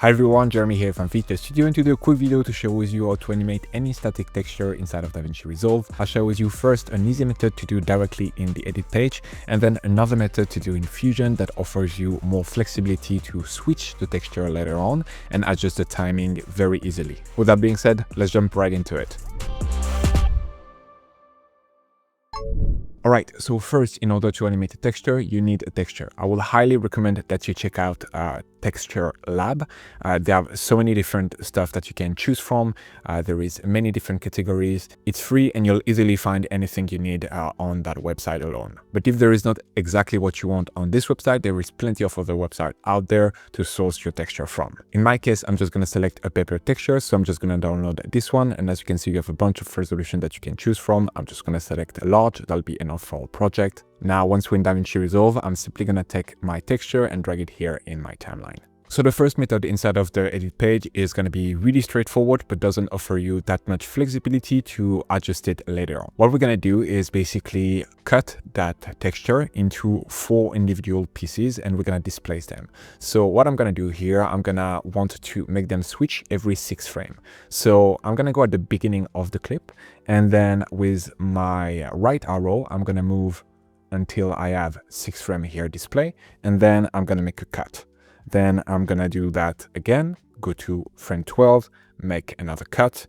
Hi everyone, Jeremy here from Vita Studio, and today a quick video to share with you how to animate any static texture inside of Davinci Resolve. I'll share with you first an easy method to do directly in the edit page, and then another method to do in Fusion that offers you more flexibility to switch the texture later on and adjust the timing very easily. With that being said, let's jump right into it. Alright, so first, in order to animate a texture, you need a texture. I will highly recommend that you check out Texture Lab. They have so many different stuff that you can choose from. There is many different categories. It's free and you'll easily find anything you need on that website alone. But if there is not exactly what you want on this website, there is plenty of other websites out there to source your texture from. In my case, I'm just going to select a paper texture, so I'm just going to download this one. And as you can see, you have a bunch of resolution that you can choose from. I'm just going to select a large. That'll be enough for our project. Now, once we're in Davinci Resolve, I'm simply going to take my texture and drag it here in my timeline. So the first method inside of the edit page is going to be really straightforward, but doesn't offer you that much flexibility to adjust it later on. What we're going to do is basically cut that texture into 4 individual pieces and we're going to displace them. So what I'm going to do here, I'm going to want to make them switch every 6 frames. So I'm going to go at the beginning of the clip, and then with my right arrow, I'm going to move until I have 6 frames here display, and then I'm going to make a cut. Then I'm gonna do that again, go to frame 12, make another cut,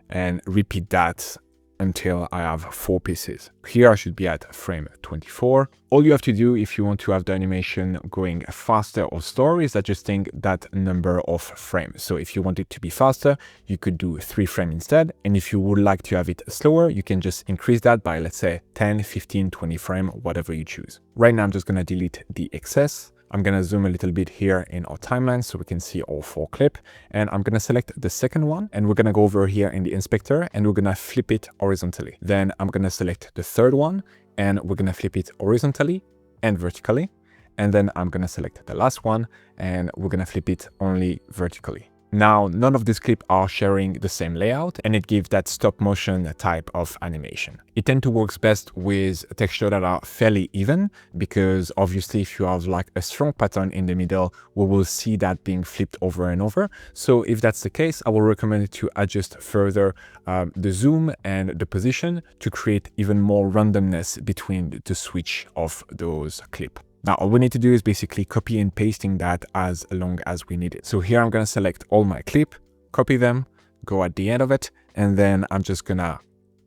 and repeat that until I have 4 pieces. Here I should be at frame 24. All you have to do if you want to have the animation going faster or slower is adjusting that number of frames. So if you want it to be faster, you could do 3 frames instead. And if you would like to have it slower, you can just increase that by, let's say, 10, 15, 20 frames, whatever you choose. Right now, I'm just gonna delete the excess. I'm going to zoom a little bit here in our timeline so we can see all 4 clips. And I'm going to select the second one, and we're going to go over here in the inspector and we're going to flip it horizontally. Then I'm going to select the third one and we're going to flip it horizontally and vertically. And then I'm going to select the last one and we're going to flip it only vertically. Now, none of these clips are sharing the same layout, and it gives that stop motion type of animation. It tends to work best with textures that are fairly even, because obviously if you have like a strong pattern in the middle, we will see that being flipped over and over. So if that's the case, I will recommend to adjust further the zoom and the position to create even more randomness between the switch of those clips. Now, all we need to do is basically copy and pasting that as long as we need it. So here I'm going to select all my clip, copy them, go at the end of it, and then I'm just going to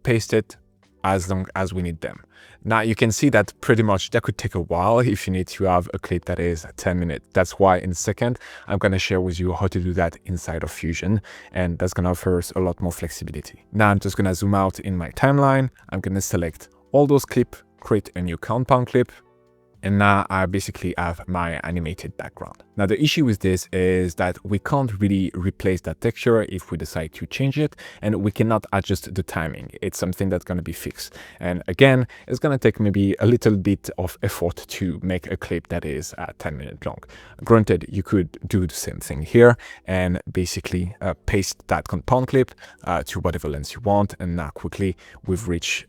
paste it as long as we need them. Now, you can see that pretty much that could take a while if you need to have a clip that is 10 minutes. That's why in a second, I'm going to share with you how to do that inside of Fusion, and that's going to offer us a lot more flexibility. Now, I'm just going to zoom out in my timeline. I'm going to select all those clips, create a new compound clip, and now I basically have my animated background. Now, the issue with this is that we can't really replace that texture if we decide to change it, and we cannot adjust the timing. It's something that's going to be fixed. And again, it's going to take maybe a little bit of effort to make a clip that is 10 minutes long. Granted, you could do the same thing here and basically paste that compound clip to whatever length you want. And now quickly we've reached,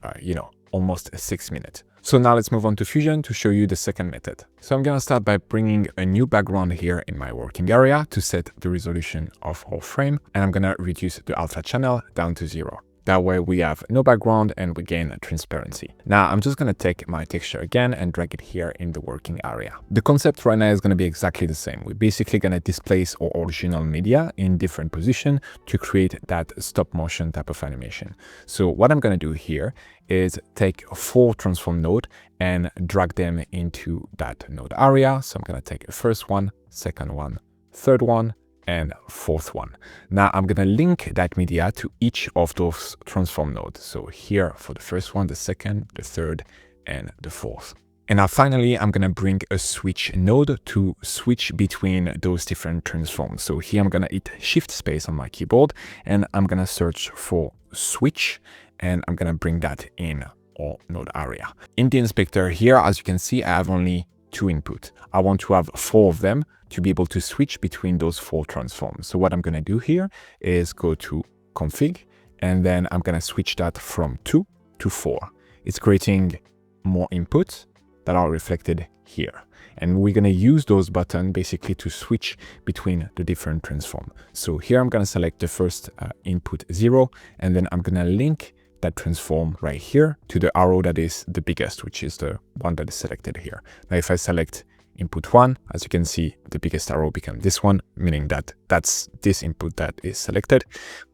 almost 6 minutes. So now let's move on to Fusion to show you the second method. So I'm going to start by bringing a new background here in my working area to set the resolution of our frame. And I'm going to reduce the alpha channel down to 0. That way we have no background and we gain transparency. Now I'm just going to take my texture again and drag it here in the working area. The concept right now is going to be exactly the same. We're basically going to displace our original media in different positions to create that stop motion type of animation. So what I'm going to do here is take 4 transform nodes and drag them into that node area. So I'm going to take the first one, second one, third one, and fourth one. Now I'm going to link that media to each of those transform nodes. So here for the first one, the second, the third, and the fourth. And now finally, I'm going to bring a switch node to switch between those different transforms. So here I'm going to hit shift space on my keyboard and I'm going to search for switch, and I'm going to bring that in our node area. In the inspector here, as you can see, I have only 2 input. I want to have 4 of them to be able to switch between those 4 transforms. So what I'm going to do here is go to config, and then I'm going to switch that from 2 to 4. It's creating more input. that are reflected here. And we're going to use those buttons basically to switch between the different transform. So here I'm going to select the first input 0, and then I'm going to link that transform right here to the arrow that is the biggest, which is the one that is selected here. Now, if I select input 1, as you can see, the biggest arrow becomes this one, meaning that that's this input that is selected.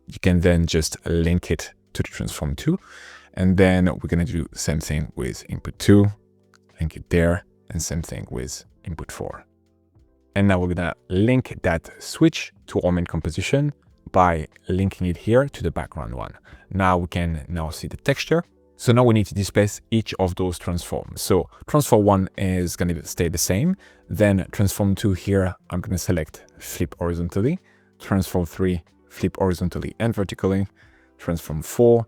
You can then just link it to the transform 2. And then we're going to do the same thing with input 2, link it there, and same thing with input 4. And now we're going to link that switch to our main composition by linking it here to the background one. Now we can now see the texture. So now we need to displace each of those transforms. So transform 1 is going to stay the same. Then transform 2 here, I'm going to select flip horizontally. Transform 3, flip horizontally and vertically. Transform 4,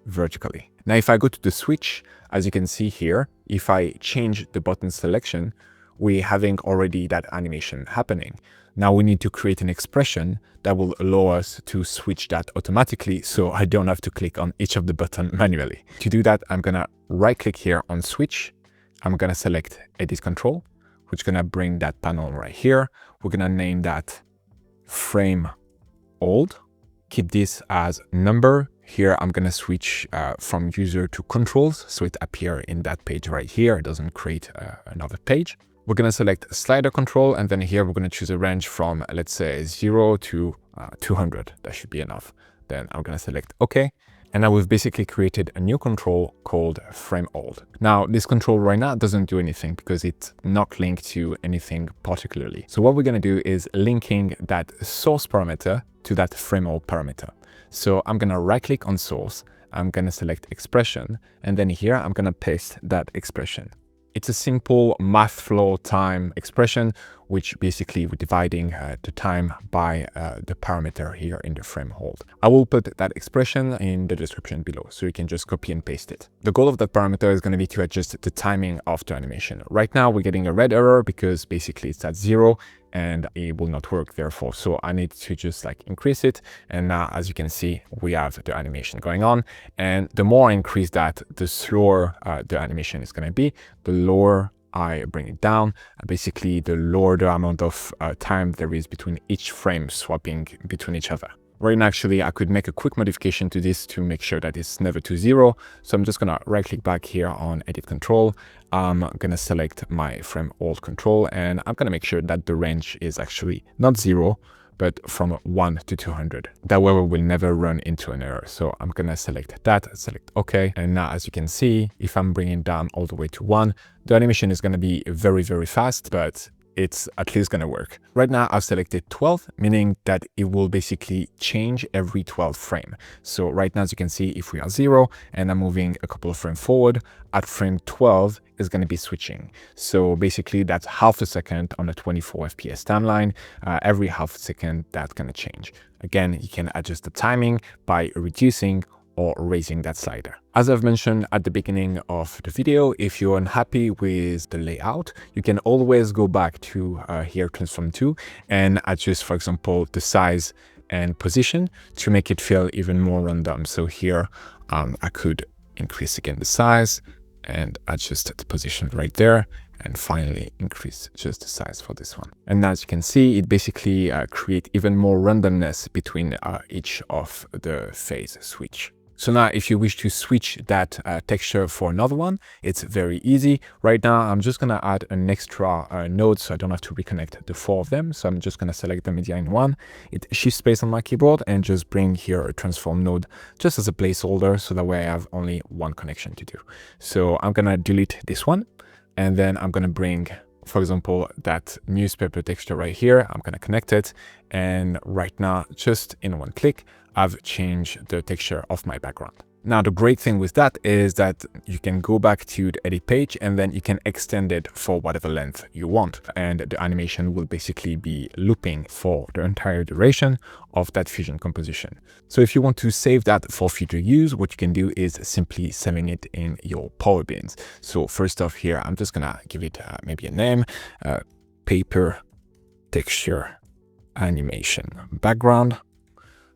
vertically. Now, if I go to the switch, as you can see here, if I change the button selection, we're having already that animation happening. Now we need to create an expression that will allow us to switch that automatically, so I don't have to click on each of the buttons manually. To do that, I'm gonna right click here on switch. I'm gonna select edit control, which is gonna bring that panel right here. We're gonna name that FrameHold. Keep this as number. Here, I'm going to switch from user to controls, so it appears in that page right here. It doesn't create another page. We're going to select slider control, and then here we're going to choose a range from, let's say, 0 to 200. That should be enough. Then I'm going to select OK. And now we've basically created a new control called FrameHold. Now, this control right now doesn't do anything because it's not linked to anything particularly. So what we're going to do is linking that source parameter to that FrameHold parameter. So I'm going to right click on source. I'm going to select expression. And then here I'm going to paste that expression. It's a simple math.floor time expression, which basically we're dividing the time by the parameter here in the FrameHold. I will put that expression in the description below, so you can just copy and paste it. The goal of that parameter is going to be to adjust the timing of the animation. Right now, we're getting a red error because basically it's at 0 and it will not work therefore. So I need to just like increase it. And now, as you can see, we have the animation going on. And the more I increase that, the slower the animation is going to be, the lower I bring it down. Basically, the lower the amount of time there is between each frame swapping between each other. Right now, actually, I could make a quick modification to this to make sure that it's never to 0. So I'm just going to right click back here on edit control. I'm going to select my FrameHold control, and I'm going to make sure that the range is actually not 0, but from 1 to 200. That way we will never run into an error. So I'm going to select that, select OK. And now, as you can see, if I'm bringing down all the way to 1, the animation is going to be very, very fast, but it's at least going to work. Right now, I've selected 12, meaning that it will basically change every 12 frame. So right now, as you can see, if we are 0 and I'm moving a couple of frames forward, at frame 12 is going to be switching. So basically, that's half a second on a 24 FPS timeline. Every half a second, that's going to change. Again, you can adjust the timing by reducing or raising that slider. As I've mentioned at the beginning of the video, if you're unhappy with the layout, you can always go back to here, transform 2, and adjust, for example, the size and position to make it feel even more random. So here, I could increase again the size and adjust the position right there, and finally increase just the size for this one. And as you can see, it basically creates even more randomness between each of the phase switch. So now if you wish to switch that texture for another one, it's very easy. Right now, I'm just gonna add an extra node so I don't have to reconnect the 4 of them. So I'm just gonna select the media in one, hit shift space on my keyboard and just bring here a transform node just as a placeholder. So that way I have only one connection to do. So I'm gonna delete this one. And then I'm gonna bring, for example, that newspaper texture right here. I'm gonna connect it. And right now, just in one click, I've changed the texture of my background. Now, the great thing with that is that you can go back to the edit page and then you can extend it for whatever length you want. And the animation will basically be looping for the entire duration of that fusion composition. So if you want to save that for future use, what you can do is simply saving it in your Power Bins. So first off here, I'm just gonna give it maybe a name, paper texture animation background.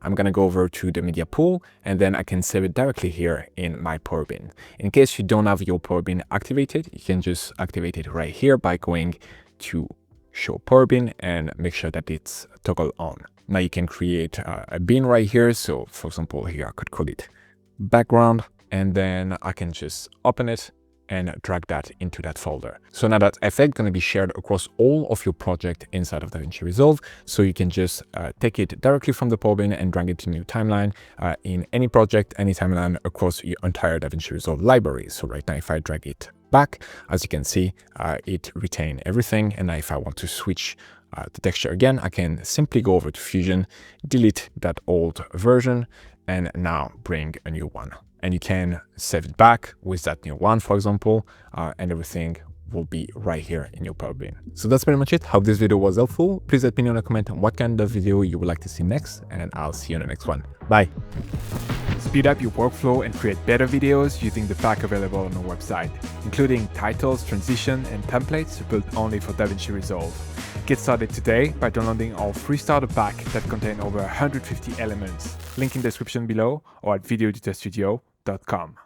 I'm going to go over to the media pool, and then I can save it directly here in my Power Bin. In case you don't have your Power Bin activated, you can just activate it right here by going to show Power Bin and make sure that it's toggled on. Now you can create a bin right here. So for example, here I could call it background, and then I can just open it and drag that into that folder. So now that effect going to be shared across all of your project inside of DaVinci Resolve. So you can just take it directly from the Power Bin and drag it to new timeline in any project, any timeline across your entire DaVinci Resolve library. So right now, if I drag it back, as you can see, it retains everything. And now if I want to switch the texture again, I can simply go over to Fusion, delete that old version, and now bring a new one. And you can save it back with that new one, for example, and everything will be right here in your Power Bin. So that's pretty much it. Hope this video was helpful. Please let me know in a comment on what kind of video you would like to see next, and I'll see you in the next one. Bye. Speed up your workflow and create better videos using the pack available on our website, including titles, transition, and templates built only for DaVinci Resolve. Get started today by downloading our free starter pack that contains over 150 elements. Link in the description below or at videoeditorstudio.com.